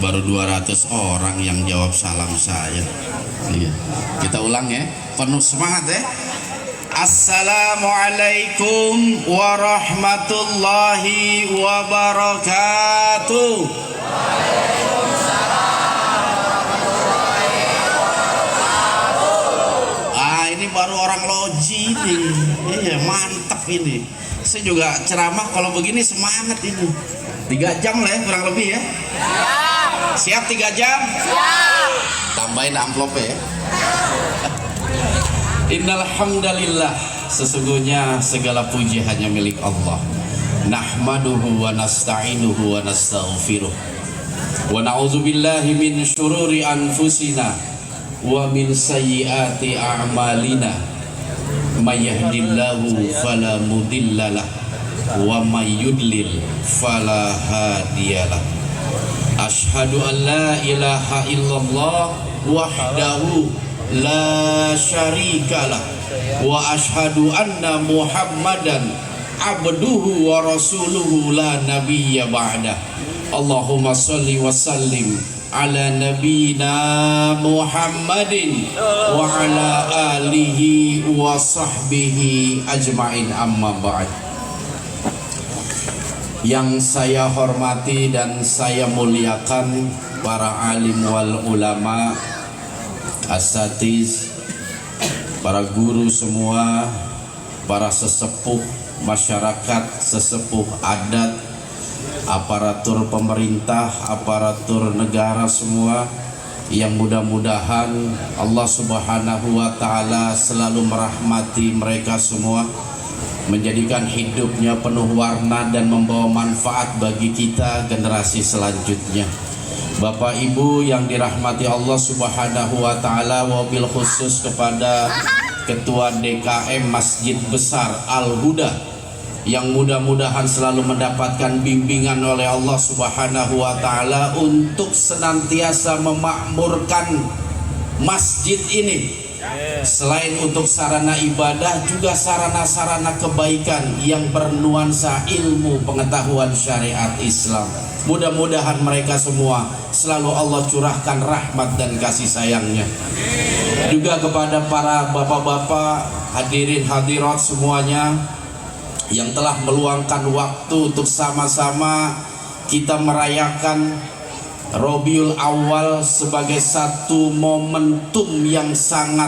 baru 200 orang yang jawab salam saya. Iya. Kita ulang ya, penuh semangat ya. Assalamualaikum warahmatullahi wabarakatuh. Ini baru orang loji nih. Iya, mantap ini. Saya juga ceramah kalau begini semangat ini. 3 jam lah ya, kurang lebih ya. Siap 3 jam? Siap. Tambahin amplop ya. Innal hamdalillah, sesungguhnya segala puji hanya milik Allah. Nahmaduhu wa nasta'inuhu wa nastaghfiruh. Wa na'udzubillahi min syururi anfusina wa min sayyiati a'malina. May yahdihillahu fala mudhillalah wa may yudlil fala hadiyalah. Asyhadu an la ilaha illallah wahdahu la syarikalah wa asyhadu anna Muhammadan abduhu wa rasuluhu la nabiyya ba'dah. Allahumma shalli wa sallim ala nabiyyina Muhammadin wa ala alihi wa sahbihi ajma'in, amma ba'd. Yang saya hormati dan saya muliakan para alim wal ulama, asatiz, para guru semua, para sesepuh masyarakat, sesepuh adat, aparatur pemerintah, aparatur negara semua, yang mudah-mudahan Allah Subhanahu wa ta'ala selalu merahmati mereka semua, menjadikan hidupnya penuh warna dan membawa manfaat bagi kita generasi selanjutnya. Bapak Ibu yang dirahmati Allah Subhanahu wa ta'ala, wabil khusus kepada Ketua DKM Masjid Besar Al-Huda, yang mudah-mudahan selalu mendapatkan bimbingan oleh Allah Subhanahu wa ta'ala untuk senantiasa memakmurkan masjid ini. Selain untuk sarana ibadah, juga sarana-sarana kebaikan yang bernuansa ilmu pengetahuan syariat Islam. Mudah-mudahan mereka semua selalu Allah curahkan rahmat dan kasih sayangnya. Juga kepada para bapak-bapak, hadirin hadirat semuanya yang telah meluangkan waktu untuk sama-sama kita merayakan Rabiul Awal sebagai satu momentum yang sangat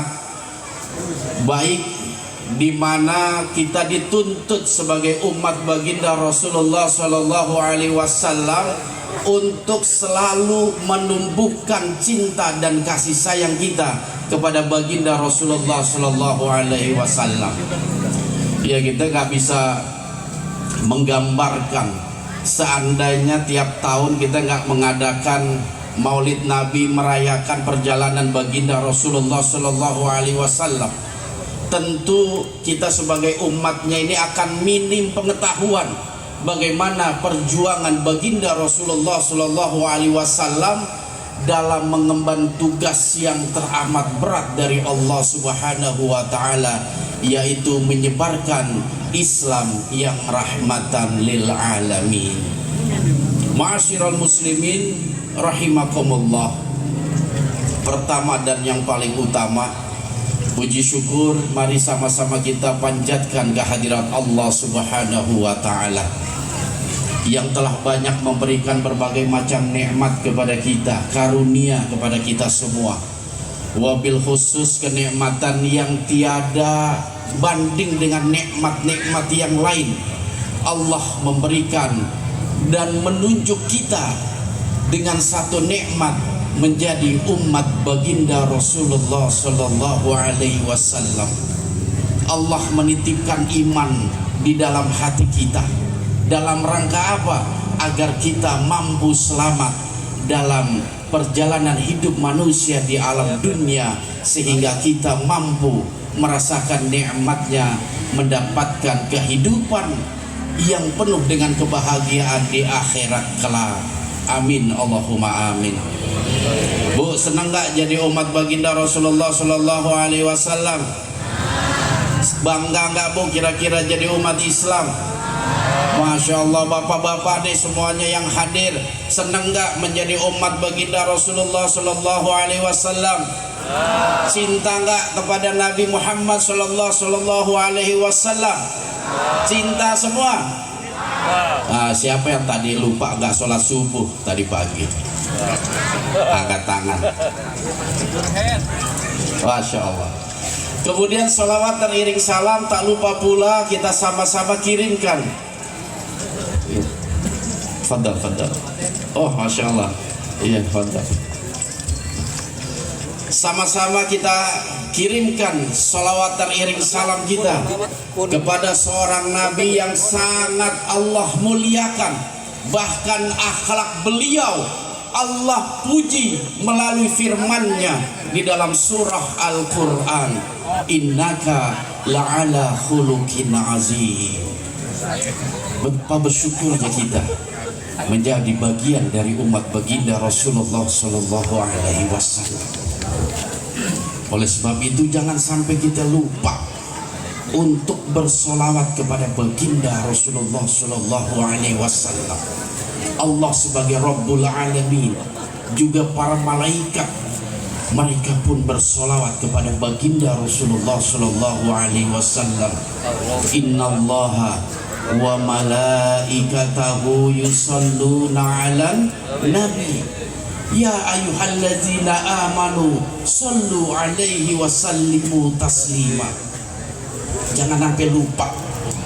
baik, di mana kita dituntut sebagai umat baginda Rasulullah Shallallahu Alaihi Wasallam untuk selalu menumbuhkan cinta dan kasih sayang kita kepada baginda Rasulullah Shallallahu Alaihi Wasallam. Ya, kita nggak bisa menggambarkan seandainya tiap tahun kita nggak mengadakan Maulid Nabi, merayakan perjalanan baginda Rasulullah Shallallahu Alaihi Wasallam. Tentu kita sebagai umatnya ini akan minim pengetahuan bagaimana perjuangan baginda Rasulullah Shallallahu Alaihi Wasallam dalam mengemban tugas yang teramat berat dari Allah Subhanahu wa ta'ala, yaitu menyebarkan Islam yang rahmatan lil alamin. Ma'asyiral muslimin rahimakumullah. Pertama dan yang paling utama, puji syukur mari sama-sama kita panjatkan kehadirat Allah Subhanahu wa ta'ala yang telah banyak memberikan berbagai macam nikmat kepada kita, karunia kepada kita semua. Wabil khusus kenikmatan yang tiada banding dengan nikmat-nikmat yang lain. Allah memberikan dan menunjuk kita dengan satu nikmat menjadi umat baginda Rasulullah Sallallahu Alaihi Wasallam. Allah menitipkan iman di dalam hati kita. Dalam rangka apa? Agar kita mampu selamat dalam perjalanan hidup manusia di alam dunia, sehingga kita mampu merasakan nikmatnya, mendapatkan kehidupan yang penuh dengan kebahagiaan di akhirat kelak. Amin, Allahumma amin. Bu, senang gak jadi umat baginda Rasulullah Sallallahu Alaihi Wasallam? Bangga gak Bu kira-kira jadi umat Islam? Masya Allah, bapak-bapak nih semuanya yang hadir, senang nggak menjadi umat baginda Rasulullah Sallallahu Alaihi Wasallam? Cinta nggak kepada Nabi Muhammad Sallallahu Alaihi Wasallam? Cinta semua. Siapa yang tadi lupa nggak sholat subuh tadi pagi? Angkat tangan. Masya Allah. Kemudian sholawat dan iring salam tak lupa pula kita sama-sama kirimkan. Fadal. Oh, Masya Allah. Iya, fadal. Sama-sama kita kirimkan sholawat dan iring salam kita kepada seorang Nabi yang sangat Allah muliakan. Bahkan akhlak beliau Allah puji melalui firman-Nya di dalam surah Al-Quran, innaka la'ala khuluqin azim. Betapa bersyukurnya kita menjadi bagian dari umat baginda Rasulullah Sallallahu Alaihi Wasallam. Oleh sebab itu jangan sampai kita lupa untuk bersolawat kepada baginda Rasulullah Sallallahu Alaihi Wasallam. Allah sebagai Rabbul Alamin, juga para malaikat, mereka pun bersolawat kepada baginda Rasulullah Sallallahu Alaihi Wasallam. Innallaha wa malaikatahu yusalluna 'alan nabi ya ayyuhalladzina amanu sallu 'alaihi wa sallimu taslima. Jangan sampai lupa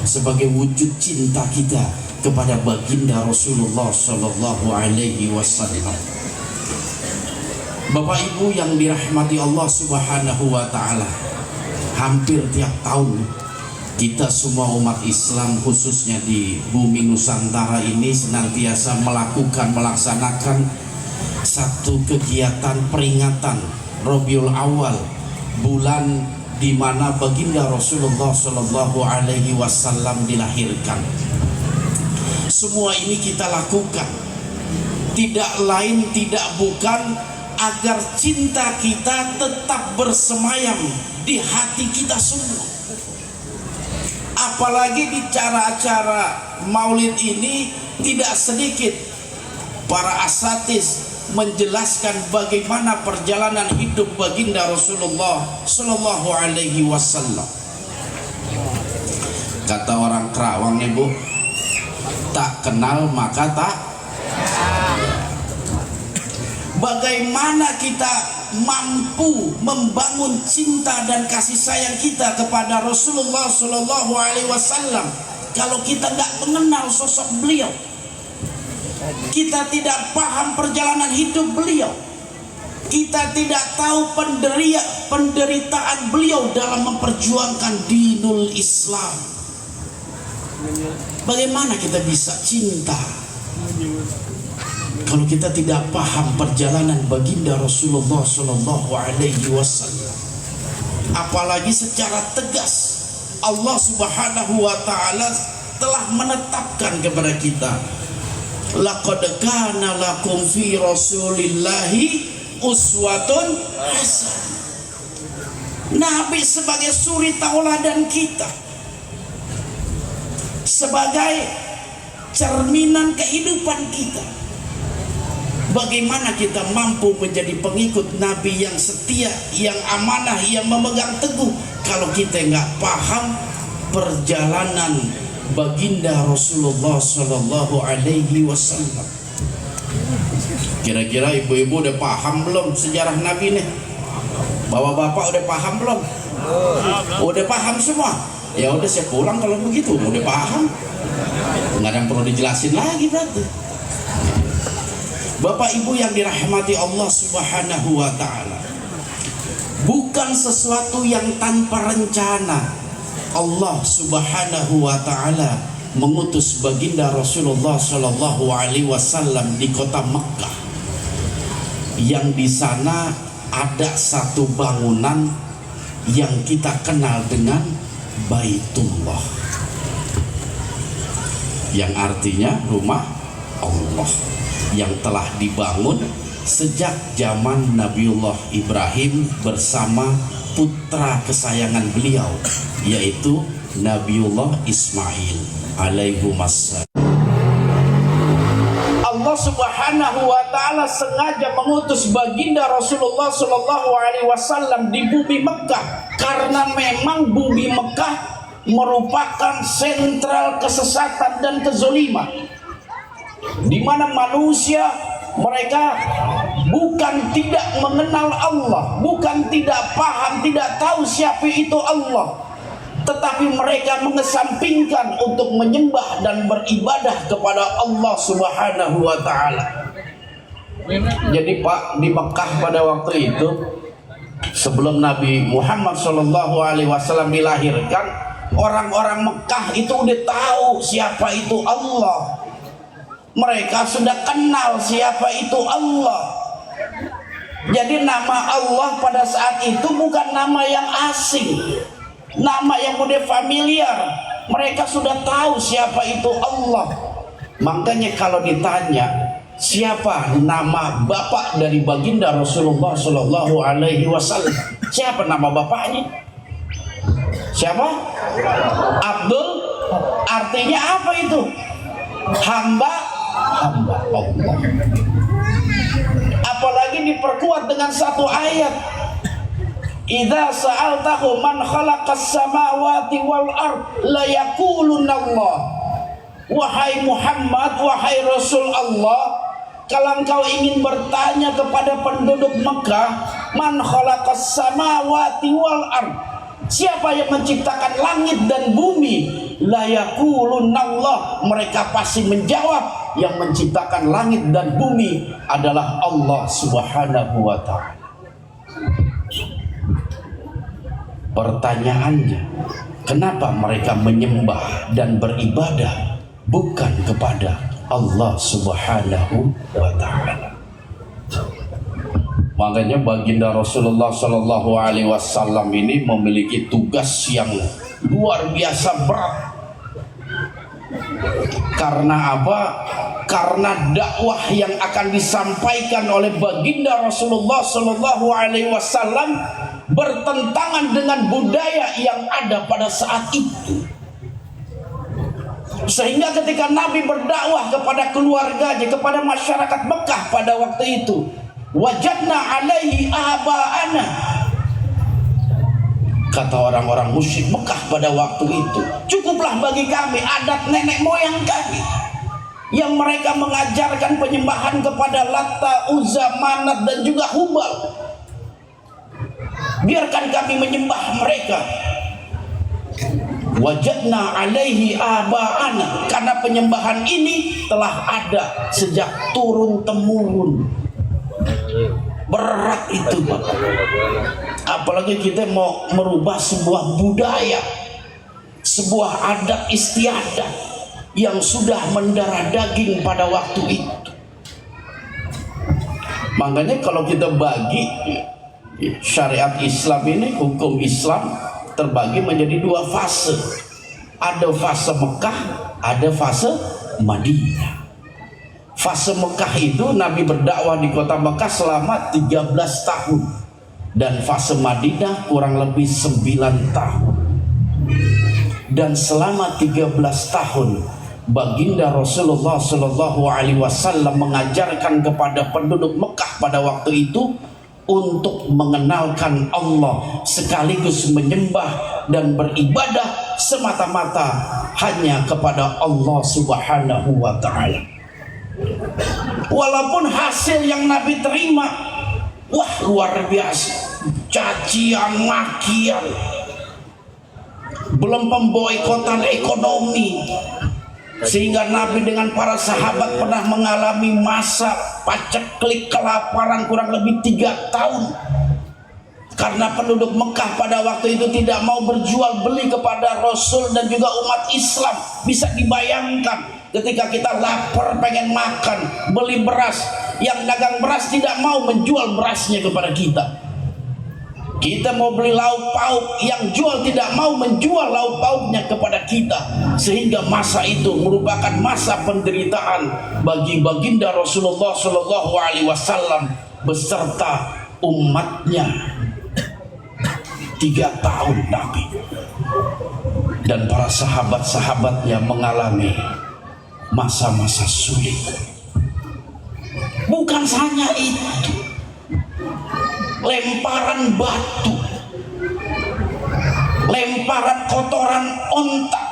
sebagai wujud cinta kita kepada baginda Rasulullah Sallallahu Alaihi Wasallam. Bapak Ibu yang dirahmati Allah Subhanahu Wa Taala, hampir tiap tahun kita semua umat Islam khususnya di bumi Nusantara ini senantiasa melaksanakan satu kegiatan peringatan Rabiul Awal, bulan di mana baginda Rasulullah Sallallahu Alaihi Wasallam dilahirkan. Semua ini kita lakukan tidak lain tidak bukan agar cinta kita tetap bersemayam di hati kita semua. Apalagi di acara-acara maulid ini tidak sedikit para asatidz menjelaskan bagaimana perjalanan hidup baginda Rasulullah Sallallahu Alaihi Wasallam. Kata orang Kerawang nih Bu, tak kenal maka tak. Bagaimana kita mampu membangun cinta dan kasih sayang kita kepada Rasulullah Sallallahu Alaihi Wasallam kalau kita nggak mengenal sosok beliau, kita tidak paham perjalanan hidup beliau, kita tidak tahu penderitaan beliau dalam memperjuangkan dinul Islam. Bagaimana kita bisa cinta kalau kita tidak paham perjalanan baginda Rasulullah Sallallahu Alaihi Wasallam? Apalagi secara tegas Allah Subhanahu Wa Taala telah menetapkan kepada kita, laqad kana lakum fi Rasulillahi uswatun hasanah. Nabi sebagai suri tauladan kita, sebagai cerminan kehidupan kita. Bagaimana kita mampu menjadi pengikut Nabi yang setia, yang amanah, yang memegang teguh kalau kita nggak paham perjalanan baginda Rasulullah Sallallahu Alaihi Wasallam? Kira-kira ibu-ibu udah paham belum sejarah Nabi nih? Bapak-bapak udah paham belum? Udah paham semua? Ya udah, saya pulang kalau begitu. Udah paham, nggak ada yang perlu dijelasin lagi berarti. Bapak Ibu yang dirahmati Allah Subhanahu Wa Taala, bukan sesuatu yang tanpa rencana Allah Subhanahu Wa Taala mengutus baginda Rasulullah Sallallahu Alaihi Wasallam di kota Mekkah, yang di sana ada satu bangunan yang kita kenal dengan Baitullah, yang artinya rumah Allah, yang telah dibangun sejak zaman Nabiullah Ibrahim bersama putra kesayangan beliau, yaitu Nabiullah Ismail. alaihimassalam. Allah Subhanahu wa taala sengaja mengutus baginda Rasulullah sallallahu alaihi wasallam di bumi Mekah karena memang bumi Mekah merupakan sentral kesesatan dan kezaliman, di mana manusia mereka bukan tidak mengenal Allah, bukan tidak paham, tidak tahu siapa itu Allah, tetapi mereka mengesampingkan untuk menyembah dan beribadah kepada Allah Subhanahu wa taala. Jadi Pak, di Mekah pada waktu itu sebelum Nabi Muhammad SAW dilahirkan, orang-orang Mekah itu udah tahu siapa itu Allah. Mereka sudah kenal siapa itu Allah. Jadi nama Allah pada saat itu bukan nama yang asing, nama yang udah familiar. Mereka sudah tahu siapa itu Allah. Makanya kalau ditanya siapa nama bapak dari baginda Rasulullah Shallallahu Alaihi Wasallam, siapa nama bapaknya? Siapa? Abdul. Artinya apa itu? Hamba Allah. Apalagi diperkuat dengan satu ayat, idza sa'altahu man khalaqas samawati wal ard la yaquluna Allah. Wahai Muhammad, wahai Rasul Allah, kalau engkau ingin bertanya kepada penduduk Mekah, man khalaqas samawati wal ard, siapa yang menciptakan langit dan bumi, la yaquluna Allah, mereka pasti menjawab yang menciptakan langit dan bumi adalah Allah Subhanahu wa taala. Pertanyaannya, kenapa mereka menyembah dan beribadah bukan kepada Allah Subhanahu wa taala? Makanya baginda Rasulullah Shallallahu alaihi wasallam ini memiliki tugas yang luar biasa berat. Karena apa? Karena dakwah yang akan disampaikan oleh baginda Rasulullah Shallallahu alaihi wasallam bertentangan dengan budaya yang ada pada saat itu. Sehingga ketika Nabi berdakwah kepada keluarganya, kepada masyarakat Mekah pada waktu itu, wajadna alaihi aba'ana, kata orang-orang musyrik Mekah pada waktu itu, cukuplah bagi kami adat nenek moyang kami yang mereka mengajarkan penyembahan kepada Latta, Uzza, Manat dan juga Hubal. Biarkan kami menyembah mereka. Wajadna alaihi aba'ana, karena penyembahan ini telah ada sejak turun temurun. Berat itu Bapak. Apalagi kita mau merubah sebuah budaya, sebuah adat istiadat yang sudah mendarah daging pada waktu itu. Makanya kalau kita bagi syariat Islam ini, hukum Islam terbagi menjadi dua fase. Ada fase Mekah, ada fase Madinah. Fase Mekah itu Nabi berdakwah di kota Mekah selama 13 tahun. Dan fase Madinah kurang lebih 9 tahun. Dan selama 13 tahun baginda Rasulullah Shallallahu alaihi wasallam mengajarkan kepada penduduk Mekah pada waktu itu untuk mengenalkan Allah, sekaligus menyembah dan beribadah semata-mata hanya kepada Allah Subhanahu wa taala. Walaupun hasil yang Nabi terima, wah luar biasa, cacian, makian, belum pemboikotan ekonomi, sehingga Nabi dengan para sahabat pernah mengalami masa paceklik kelaparan kurang lebih 3 tahun. Karena penduduk Mekah pada waktu itu tidak mau berjual beli kepada Rasul dan juga umat Islam. Bisa dibayangkan ketika kita lapar pengen makan, beli beras, yang dagang beras tidak mau menjual berasnya kepada kita. Kita mau beli lauk pauk, yang jual tidak mau menjual lauk pauknya kepada kita. Sehingga masa itu merupakan masa penderitaan bagi baginda Rasulullah Shallallahu alaihi wasallam beserta umatnya. 3 tahun Nabi. dan para sahabat-sahabat yang mengalami masa-masa sulit. Bukan hanya itu, lemparan batu, lemparan kotoran onta,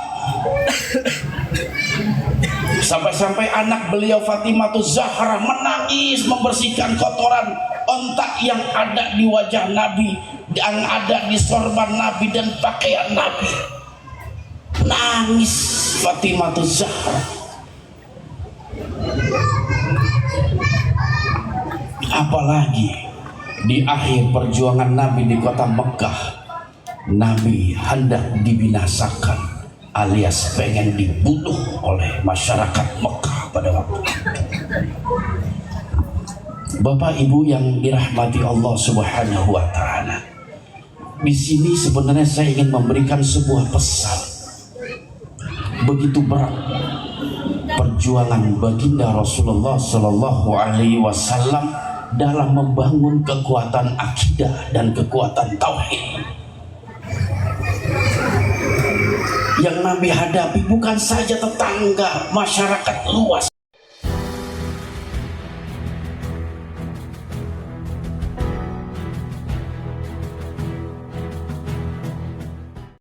sampai-sampai anak beliau Fatimahuz Zahra menangis membersihkan kotoran onta yang ada di wajah Nabi, yang ada di sorban Nabi dan pakaian Nabi. Nangis Fatimahuz Zahra. Apalagi di akhir perjuangan Nabi di kota Mekah, Nabi hendak dibinasakan alias pengen dibunuh oleh masyarakat Mekah pada waktu itu. Bapak Ibu yang dirahmati Allah Subhanahu wa taala. Di sini sebenarnya saya ingin memberikan sebuah pesan. Begitu berat perjuangan baginda Rasulullah sallallahu alaihi wasallam dalam membangun kekuatan akidah dan kekuatan tauhid. Yang Nabi hadapi bukan saja tetangga, masyarakat luas.